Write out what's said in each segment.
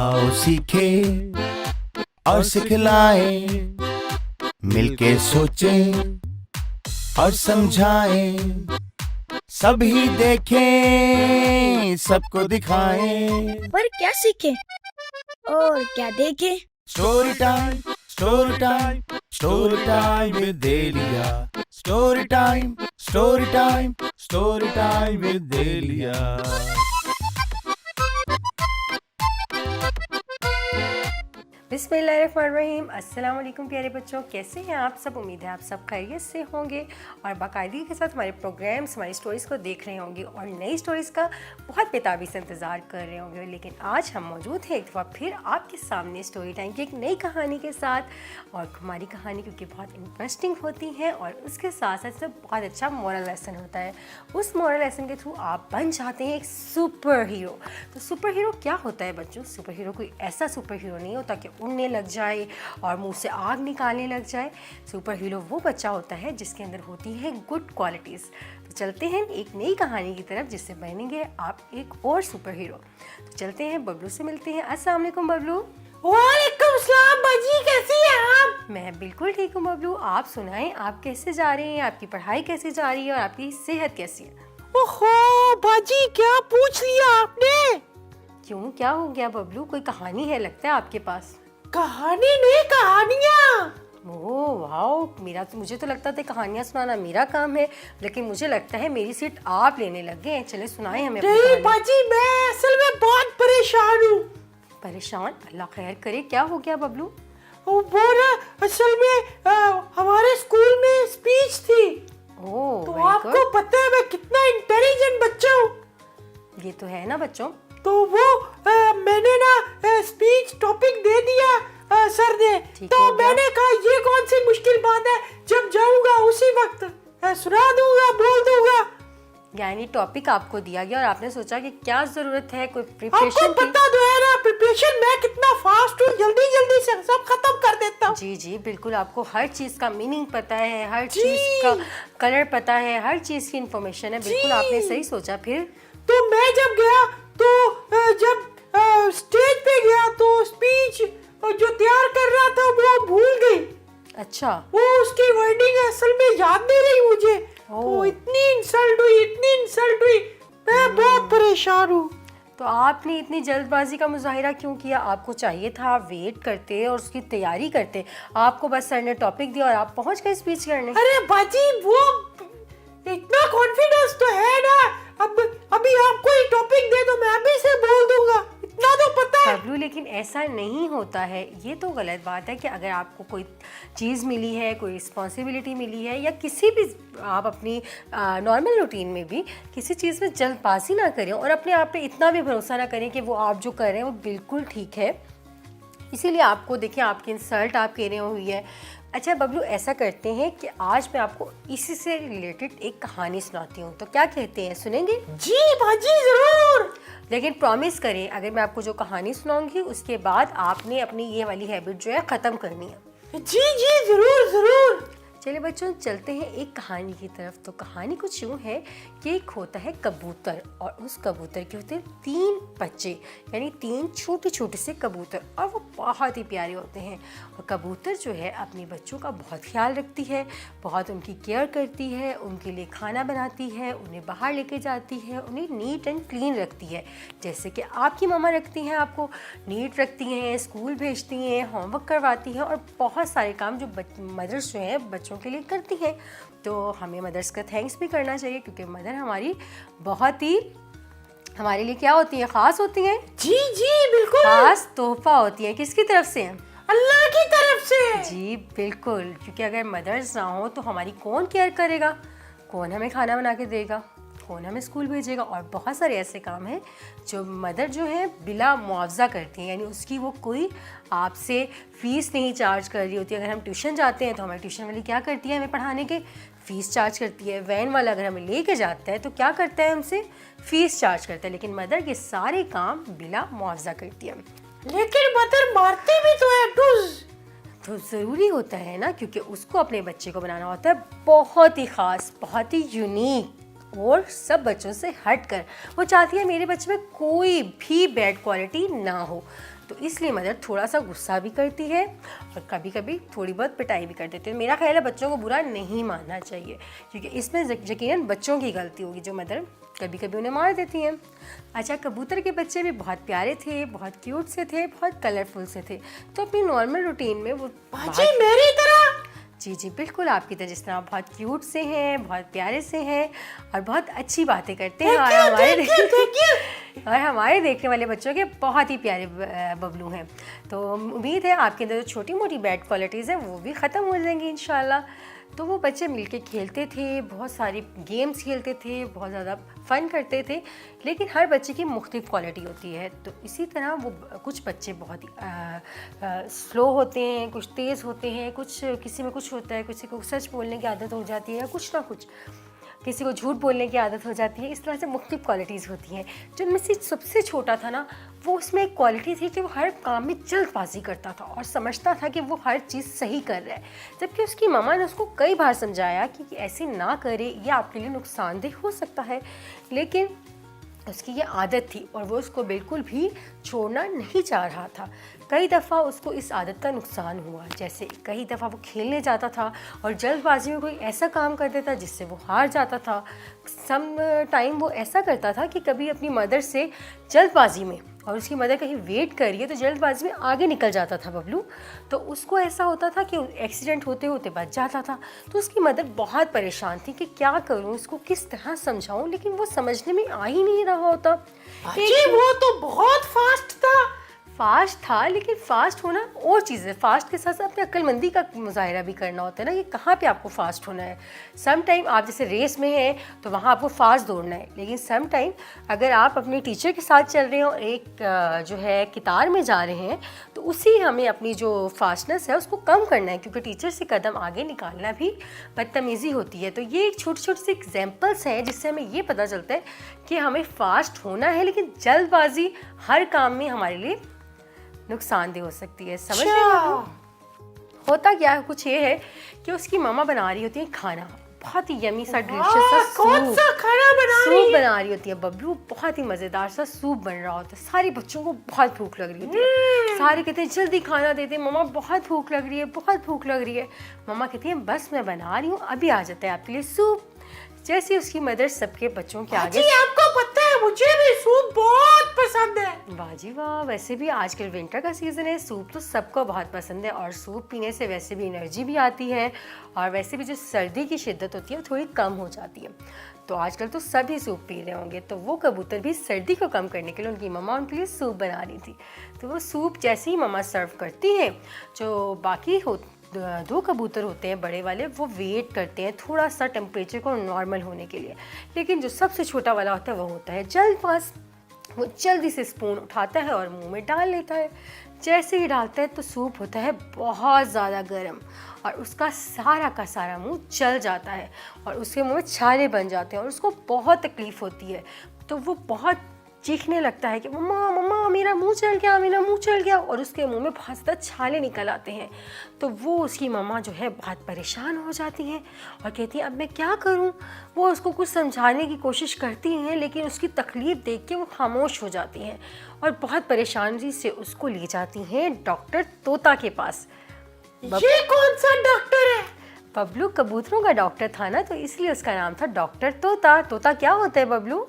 आओ सीखे और सिखलाएं, मिलके सोचें और समझाएं, सभी देखें सबको दिखाएं। पर क्या सीखे और क्या देखे? Story time, story time, story time with Delia. Story time, story time, story time with Delia. बिस्मिल्लाहिर्रहमानिर्रहीम। अस्सलाम वालेकुम प्यारे बच्चों, कैसे हैं आप सब? उम्मीद है आप सब खैरियत से होंगे और बाकायदगी के साथ हमारे प्रोग्राम्स, हमारी स्टोरीज़ को देख रहे होंगे और नई स्टोरीज़ का बहुत बेताबी से इंतज़ार कर रहे होंगे। लेकिन आज हम मौजूद हैं एक दफ़ा फिर आपके सामने स्टोरी टाइम की एक नई कहानी के साथ। और हमारी कहानी क्योंकि बहुत इंटरेस्टिंग होती हैं और उसके साथ साथ इसमें बहुत अच्छा मॉरल लेसन होता है। उस मॉरल लेसन के थ्रू आप बन जाते हैं एक सुपर हीरो। तो सुपर हीरो क्या होता है बच्चों? सुपर हीरो कोई ऐसा सुपर हीरो नहीं होता कि उड़ने लग जाए और मुंह से आग निकालने लग जाए। सुपर हीरो वो बच्चा होता है जिसके अंदर होती है गुड क्वालिटीज़। तो चलते हैं एक नई कहानी की तरफ जिससे बनेंगे आप एक और सुपर हीरो। तो चलते हैं, बबलू से मिलते हैं। अस्सलाम वालेकुम बबलू। वालेकुम सलाम बाजी, कैसी हैं आप? मैं बिल्कुल ठीक हूँ बबलू, आप सुनाएं, आप कैसे जा रहे हैं? आपकी पढ़ाई कैसे जा रही है और आपकी सेहत कैसी है? ओहो बाजी, क्या पूछ लिया आपने? क्यों, क्या हो गया बबलू? कोई कहानी है लगता है आपके पास? कहानी नहीं, कहानियाँ। ओह वाओ, मुझे तो लगता था कहानियाँ सुनाना मेरा काम है, लेकिन मुझे लगता है मेरी सीट आप लेने लग गए हैं। चले सुनाएं हमें अपनी नहीं कहानी। बाजी, मैं असल में बहुत परेशान हूँ। परेशान? अल्लाह खैर करे, क्या हो गया बबलू? वो ना असल में हमारे स्कूल में स्पीच थी। ओह तो वेरी आपको गुड। पता है मैं कितना इंटेलिजेंट बच्चा हूँ। ये तो है ना बच्चों। तो वो मैंने ना स्पीच टॉपिक दे दिया सर ने। ठीक तो हो गया। मैंने कहा ये कौन सी मुश्किल बात है, जब जाऊंगा उसी वक्त सुना दूंगा, बोल दूंगा। यानी टॉपिक आपको दिया गया और आपने सोचा कि क्या जरूरत है कोई आपको प्रिपरेशन की? पता तो है ना प्रिपरेशन मैं कितना फास्ट हूँ, जल्दी जल्दी से सब खत्म कर देता हूँ। जी जी बिल्कुल, आपको हर चीज़ का मीनिंग पता है, हर जी। चीज़ का कलर पता है, हर चीज़ की इंफॉर्मेशन है। बिल्कुल जी। आपने सही सोचा। फिर तो मैं जब गया तो जब स्टेज पे गया तो स्पीच जो तैयार कर रहा था वो भूल गई। अच्छा। वो उसकी वर्डिंग असल में याद नहीं रही मुझे। तो इतनी इंसल्ट हुई, मैं बहुत परेशान हूँ। तो आपने इतनी जल्दबाजी का मुजाहिरा क्यों किया? आपको चाहिए था आप वेट करते और उसकी तैयारी करते। आपको बस सर ने टॉपिक दिया और आप पहुंच गए स्पीच करने। अरे बाजी, वो इतना कॉन्फिडेंस तो है ना। अब अभी आपको ये टॉपिक दे दो, मैं अभी से बोल दूंगा, इतना तो पता है। बबलू लेकिन ऐसा नहीं होता है, ये तो गलत बात है कि अगर आपको कोई चीज़ मिली है, कोई रिस्पॉन्सिबिलिटी मिली है या किसी भी आप अपनी नॉर्मल रूटीन में भी किसी चीज़ में जल्दबाजी ना करें और अपने आप पे इतना भी भरोसा ना करें कि वो आप जो कर रहे हैं वो बिल्कुल ठीक है। इसीलिए आपको देखिए आपकी इंसल्ट आप कह रहे हुई है। अच्छा बबलू, ऐसा करते हैं कि आज मैं आपको इसी से रिलेटेड एक कहानी सुनाती हूँ, तो क्या कहते हैं, सुनेंगे? जी बाजी जरूर। लेकिन प्रॉमिस करें अगर मैं आपको जो कहानी सुनाऊंगी उसके बाद आपने अपनी ये वाली हैबिट जो है ख़त्म करनी है। जी जी जरूर जरूर। चलिए बच्चों, चलते हैं एक कहानी की तरफ। तो कहानी कुछ यूँ है कि एक होता है कबूतर और उस कबूतर के होते हैं 3 बच्चे, यानी 3 छोटे छोटे से कबूतर, और वो बहुत ही प्यारे होते हैं। और कबूतर जो है अपने बच्चों का बहुत ख्याल रखती है, बहुत उनकी केयर करती है, उनके लिए खाना बनाती है, उन्हें बाहर लेके जाती है, उन्हें नीट एंड क्लीन रखती है, जैसे कि आपकी मम्मा रखती हैं, आपको नीट रखती हैं, स्कूल भेजती हैं, होमवर्क करवाती हैं और बहुत सारे काम जो मदर्स जो हैं बच्चों के लिए करती हैं। तो हमें मदर्स का थैंक्स भी करना चाहिए क्योंकि मदर हमारी बहुत ही हमारे लिए क्या होती हैं, ख़ास होती हैं। जी जी बिल्कुल, ख़ास तोहफा होती है। किसकी तरफ से? अल्लाह की तरफ से। जी बिल्कुल, क्योंकि अगर मदर्स ना हो तो हमारी कौन केयर करेगा, कौन हमें खाना बना के देगा, कौन हमें स्कूल भेजेगा। और बहुत सारे ऐसे काम हैं जो मदर जो है बिला मुआवजा करती हैं, यानी उसकी वो कोई आपसे फ़ीस नहीं चार्ज कर रही होती है। अगर हम ट्यूशन जाते हैं तो हमारी ट्यूशन वाली क्या करती है, हमें पढ़ाने के फ़ीस चार्ज करती है। वैन वाला अगर हमें लेके जाता है तो क्या करता है, हमसे फ़ीस चार्ज करता है। लेकिन मदर के सारे काम बिला मुआवजा करती है। लेकिन मदर मारती भी तो है टूज। तो ज़रूरी होता है ना, क्योंकि उसको अपने बच्चे को बनाना होता है बहुत ही ख़ास, बहुत ही यूनिक और सब बच्चों से हट कर। वो चाहती है मेरे बच्चे में कोई भी बैड क्वालिटी ना हो। तो इसलिए मदर थोड़ा सा गुस्सा भी करती है और कभी कभी थोड़ी बहुत पिटाई भी कर देती है। मेरा ख्याल है बच्चों को बुरा नहीं मानना चाहिए, क्योंकि इसमें यकीनन बच्चों की गलती होगी जो मदर कभी कभी उन्हें मार देती हैं। अच्छा, कबूतर के बच्चे भी बहुत प्यारे थे, बहुत क्यूट से थे, बहुत कलरफुल से थे। तो अपनी नॉर्मल रूटीन में वो बाजी मेरी तरह। जी बिल्कुल आपकी तरह, जिस तरह बहुत क्यूट से हैं, बहुत प्यारे से हैं और बहुत अच्छी बातें करते हैं और हमारे देखने वाले बच्चों के बहुत ही प्यारे बबलू हैं। तो उम्मीद है आपके अंदर जो छोटी मोटी बैड क्वालिटीज़ हैं वो भी ख़त्म हो जाएंगी इंशाल्लाह। तो वो बच्चे मिलके खेलते थे, बहुत सारी गेम्स खेलते थे, बहुत ज़्यादा फ़न करते थे, लेकिन हर बच्चे की मुख्तलिफ क्वालिटी होती है। तो इसी तरह वो कुछ बच्चे बहुत ही स्लो होते हैं, कुछ तेज़ होते हैं, कुछ किसी में कुछ होता है, किसी को सच बोलने की आदत हो जाती है या कुछ ना कुछ, किसी को झूठ बोलने की आदत हो जाती है। इस तरह से मुख्तलिफ क्वालिटीज़ होती हैं। जिनमें से सबसे छोटा था ना, वो उसमें एक क्वालिटी थी कि वो हर काम में जल्दबाजी करता था और समझता था कि वो हर चीज़ सही कर रहा है, जबकि उसकी मम्मा ने उसको कई बार समझाया कि ऐसे ना करे, ये आपके लिए नुकसानदेह हो सकता है, लेकिन उसकी ये आदत थी और वो उसको बिल्कुल भी छोड़ना नहीं चाह रहा था। कई दफ़ा उसको इस आदत का नुकसान हुआ, जैसे कई दफ़ा वो खेलने जाता था और जल्दबाजी में कोई ऐसा काम कर देता जिससे वो हार जाता था। सम टाइम वो ऐसा करता था कि कभी अपनी मदर से जल्दबाजी में, और उसकी मदर कहीं वेट कर रही है तो जल्दबाजी में आगे निकल जाता था बबलू। तो उसको ऐसा होता था कि एक्सीडेंट होते होते बच जाता था। तो उसकी मदर बहुत परेशान थी कि क्या करूं, इसको किस तरह समझाऊं, लेकिन वो समझने में आ ही नहीं रहा होता। वो तो बहुत फास्ट था, लेकिन फास्ट होना और चीज़ है। फास्ट के साथ साथ अपनी अक्लमंदी का मुजाहिरा भी करना होता है ना, कि कहाँ पे आपको फास्ट होना है। सम टाइम आप जैसे रेस में हैं तो वहाँ आपको फास्ट दौड़ना है, लेकिन सम टाइम अगर आप अपने टीचर के साथ चल रहे हो, एक जो है कितार में जा रहे हैं, तो उसी हमें अपनी जो फास्टनेस है उसको कम करना है, क्योंकि टीचर से कदम आगे निकालना भी बदतमीज़ी होती है। तो ये एक छोटी छोटी सी एग्जाम्पल्स हैं जिससे हमें ये पता चलता है कि हमें फास्ट होना है, लेकिन जल्दबाजी हर काम में हमारे लिए नुकसानदेह हो सकती है। समझ रहे हो? होता क्या है, कुछ ये है कि उसकी मामा बना रही होती है खाना, बहुत ही यमी सा डिलिशियस सा सूप बना रही होती है बबलू। बहुत ही मज़ेदार सा सूप बन रहा होता है। सारे बच्चों को बहुत भूख लग रही होती है, सारे कहते हैं जल्दी खाना देते हैं, मम्मा बहुत भूख लग रही है, बहुत भूख लग रही है। मम्मा कहती है बस मैं बना रही हूँ, अभी आ जाता है आपके लिए सूप। जैसे उसकी मदर सबके बच्चों के आगे, आपको पता है मुझे भी सूप बहुत पसंद है। वाह जी वाह, वैसे भी आजकल विंटर का सीज़न है, सूप तो सबको बहुत पसंद है और सूप पीने से वैसे भी एनर्जी भी आती है और वैसे भी जो सर्दी की शिद्दत होती है वो थोड़ी कम हो जाती है। तो आजकल तो सभी सूप पी रहे होंगे। तो वो कबूतर भी सर्दी को कम करने के लिए उनकी मम्मा उनके लिए सूप बना रही थी। तो वो सूप जैसे ही मम्मा सर्व करती हैं, जो बाकी दो कबूतर होते हैं बड़े वाले, वो वेट करते हैं थोड़ा सा टेम्परेचर को नॉर्मल होने के लिए, लेकिन जो सबसे छोटा वाला होता है वो होता है जल्दबाज। वो जल्दी से स्पून उठाता है और मुंह में डाल लेता है। जैसे ही डालता है तो सूप होता है बहुत ज़्यादा गर्म और उसका सारा का सारा मुंह जल जाता है और उसके मुंह में छाले बन जाते हैं और उसको बहुत तकलीफ़ होती है। तो वो बहुत चीखने लगता है कि मम्मा मम्मा मेरा मुंह जल गया, मेरा मुंह जल गया, और उसके मुंह में बहुत ज़्यादा छाले निकल आते हैं। तो वो उसकी मम्मा जो है बहुत परेशान हो जाती हैं और कहती हैं अब मैं क्या करूं। वो उसको कुछ समझाने की कोशिश करती हैं, लेकिन उसकी तकलीफ़ देख के वो खामोश हो जाती हैं और बहुत परेशानी से उसको ले जाती हैं डॉक्टर तोता के पास। ये कौन सा डॉक्टर है? बबलू कबूतरों का डॉक्टर था ना, तो इसलिए उसका नाम था डॉक्टर तोता। तोता क्या होता है बबलू?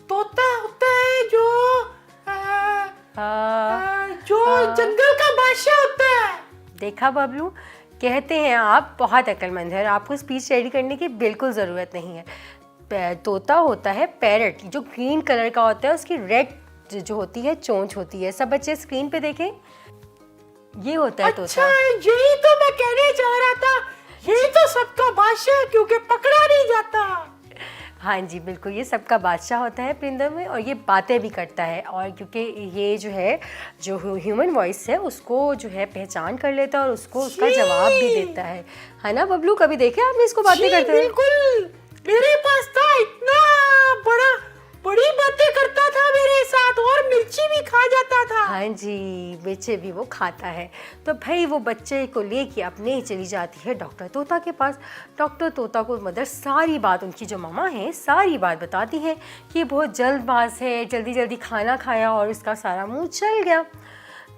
तोता होता है जो जंगल का बादशाह होता है। देखा बबलू, कहते हैं आप बहुत अक्लमंद है, आपको स्पीच रेडी करने की बिल्कुल ज़रूरत नहीं है। तोता होता है पैरट, जो ग्रीन कलर का होता है, उसकी रेड जो होती है चोंच होती है। सब बच्चे स्क्रीन पे देखें, ये होता है तोता। अच्छा, यही तो मैं कहने जा रहा था, ये तो सबका बादशाह है क्योंकि पकड़ा नहीं जाता। हाँ जी बिल्कुल, ये सबका बादशाह होता है परिंदों में और ये बातें भी करता है। और क्योंकि ये जो है जो ह्यूमन वॉइस है उसको जो है पहचान कर लेता है और उसको उसका जवाब भी देता है ना बबलू? कभी देखे आपने इसको बातें करते हुए? बिल्कुल, मेरे पास था, इतना बड़ी बातें करता था मेरे साथ और मिर्ची भी खा जाता था। हाँ जी, बच्चे भी वो खाता है। तो भाई वो बच्चे को लेके अपने ही चली जाती है डॉक्टर तोता के पास। डॉक्टर तोता को मदर सारी बात, उनकी जो मामा है सारी बात बताती है कि बहुत जल्दबाज है, जल्दी जल्दी खाना खाया और इसका सारा मुंह चल गया।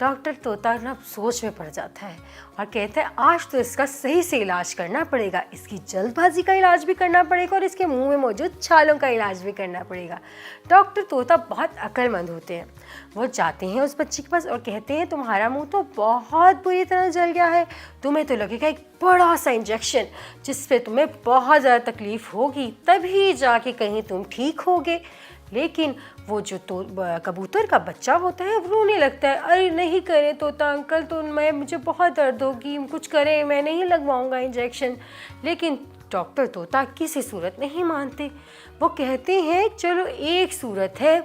डॉक्टर तोता ना सोच में पड़ जाता है और कहता है आज तो इसका सही से इलाज करना पड़ेगा, इसकी जल्दबाजी का इलाज भी करना पड़ेगा और इसके मुंह में मौजूद छालों का इलाज भी करना पड़ेगा। डॉक्टर तोता बहुत अक्लमंद होते हैं। वो जाते हैं उस बच्चे के पास और कहते हैं तुम्हारा मुंह तो बहुत बुरी तरह जल गया है, तुम्हें तो लगेगा एक बड़ा सा इंजेक्शन जिस पे तुम्हें बहुत ज़्यादा तकलीफ़ होगी, तभी जाके कहीं तुम ठीक होगे। लेकिन वो जो तो कबूतर का बच्चा होता है वो रोने लगता है, अरे नहीं करें तोता अंकल, तो मुझे बहुत दर्द होगी, कुछ करें, मैं नहीं लगवाऊंगा इंजेक्शन। लेकिन डॉक्टर तोता किसी सूरत नहीं मानते। वो कहते हैं चलो एक सूरत है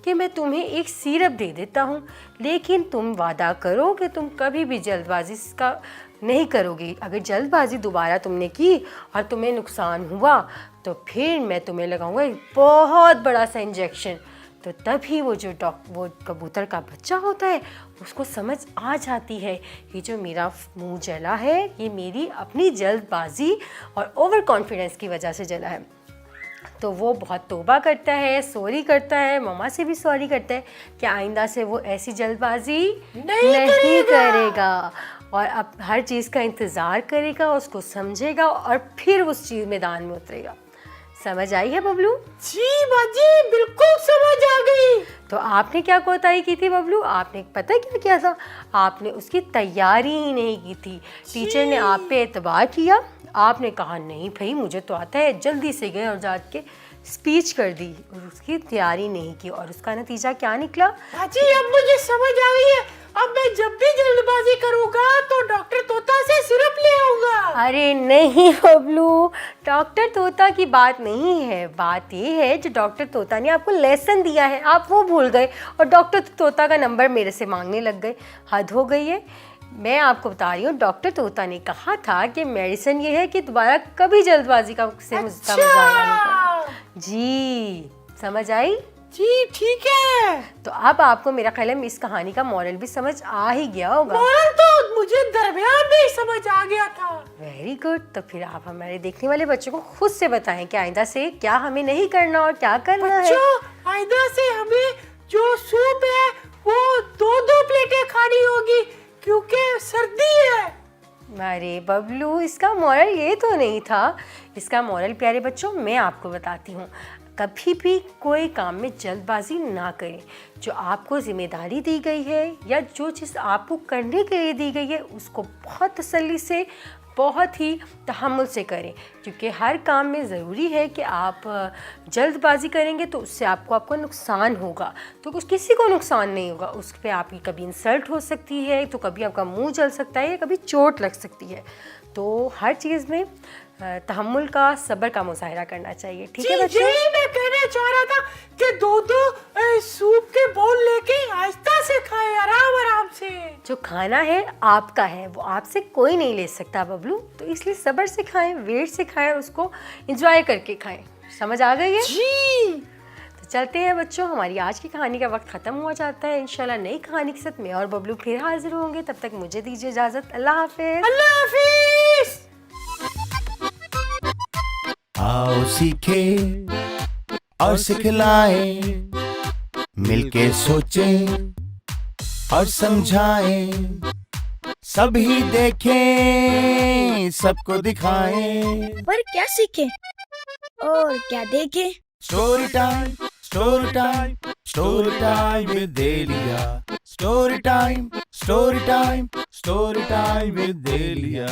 कि मैं तुम्हें एक सिरप दे देता हूँ, लेकिन तुम वादा करो कि तुम कभी भी जल्दबाजी का नहीं करोगी। अगर जल्दबाजी दोबारा तुमने की और तुम्हें नुकसान हुआ तो फिर मैं तुम्हें लगाऊंगा एक बहुत बड़ा सा इंजेक्शन। तो तभी वो वो कबूतर का बच्चा होता है उसको समझ आ जाती है कि जो मेरा मुंह जला है ये मेरी अपनी जल्दबाजी और ओवर कॉन्फिडेंस की वजह से जला है। तो वो बहुत तौबा करता है, सॉरी करता है, मम्मा से भी सॉरी करता है कि आइंदा से वो ऐसी जल्दबाजी नहीं करेगा और अब हर चीज़ का इंतज़ार करेगा, उसको समझेगा और फिर उस चीज़ मैदान में उतरेगा। समझ आई है बबलू? जी बाजी बिल्कुल समझ आ गई। तो आपने क्या कोताही की थी बबलू? आपने पता क्या किया था? आपने उसकी तैयारी ही नहीं की थी। टीचर ने आप पे एतबार किया, आपने कहा नहीं भाई मुझे तो आता है, जल्दी से गए और जाके स्पीच कर दी और उसकी तैयारी नहीं की और उसका नतीजा क्या निकला? बाजी अब मुझे समझ आ गई है। अब मैं जब भी जल्दबाजी करूंगा तो डॉक्टर तोता से सिरप ले आऊंगा। अरे नहीं बबलू, डॉक्टर तोता की बात नहीं है, बात ये है जो डॉक्टर तोता ने आपको लेसन दिया है आप वो भूल गए और डॉक्टर तोता का नंबर मेरे से मांगने लग गए। हद हो गई है। मैं आपको बता रही हूँ डॉक्टर तोता ने कहा था कि मेडिसिन ये है कि दोबारा कभी जल्दबाजी का मुजाहरा नहीं करना। जी समझ आई? जी ठीक है। तो अब आपको मेरा ख्याल है इस कहानी का मॉरल भी समझ आ ही गया होगा। मॉरल तो मुझे दरमियान में ही समझ आ गया था। Very good. तो फिर आप हमारे देखने वाले बच्चों को खुद से बताएं कि आइंदा से क्या हमें नहीं करना और क्या करना है। आइंदा से हमें जो सूप है वो 2-2 प्लेटें खानी होगी क्योंकि सर्दी है। अरे बबलू, इसका मॉरल ये तो नहीं था। इसका मॉरल प्यारे बच्चों मैं आपको बताती हूँ, कभी भी कोई काम में जल्दबाजी ना करें। जो आपको जिम्मेदारी दी गई है या जो चीज़ आपको करने के लिए दी गई है उसको बहुत तसल्ली से, बहुत ही तहम्मुल से करें, क्योंकि हर काम में ज़रूरी है कि आप जल्दबाजी करेंगे तो उससे आपको नुकसान होगा। तो कुछ किसी को नुकसान नहीं होगा, उस पर आपकी कभी इंसल्ट हो सकती है, तो कभी आपका मुंह जल सकता है या कभी चोट लग सकती है। तो हर चीज़ में तहम्मुल का, सब्र का मुजाहिरा करना चाहिए। ठीक है बच्चों? मैं कहना चाह रहा था कि 2-2 सूप के बाउल लेके आहिस्ता से खाएं, आराम आराम से। जो खाना है आपका है, वो आपसे कोई नहीं ले सकता बबलू, तो इसलिए सब्र से खाएं, वेट से खाएं, उसको एंजॉय करके खाएं। समझ आ गई है? जी। तो चलते हैं बच्चों, हमारी आज की कहानी का वक्त ख़त्म हुआ जाता है। इंशाल्लाह नई कहानी के साथ मैं और बबलू फिर हाजिर होंगे। तब तक मुझे दीजिए इजाज़त। अल्लाह हाफिज़। अल्लाह हाफिज़। आओ सीखे और सिखलाएं, मिलके सोचें और समझाएं, सभी देखें सबको दिखाएं। पर क्या सीखे और क्या देखे? Story time, story time, story time with Delia. Story time, story time, story time with देलिया।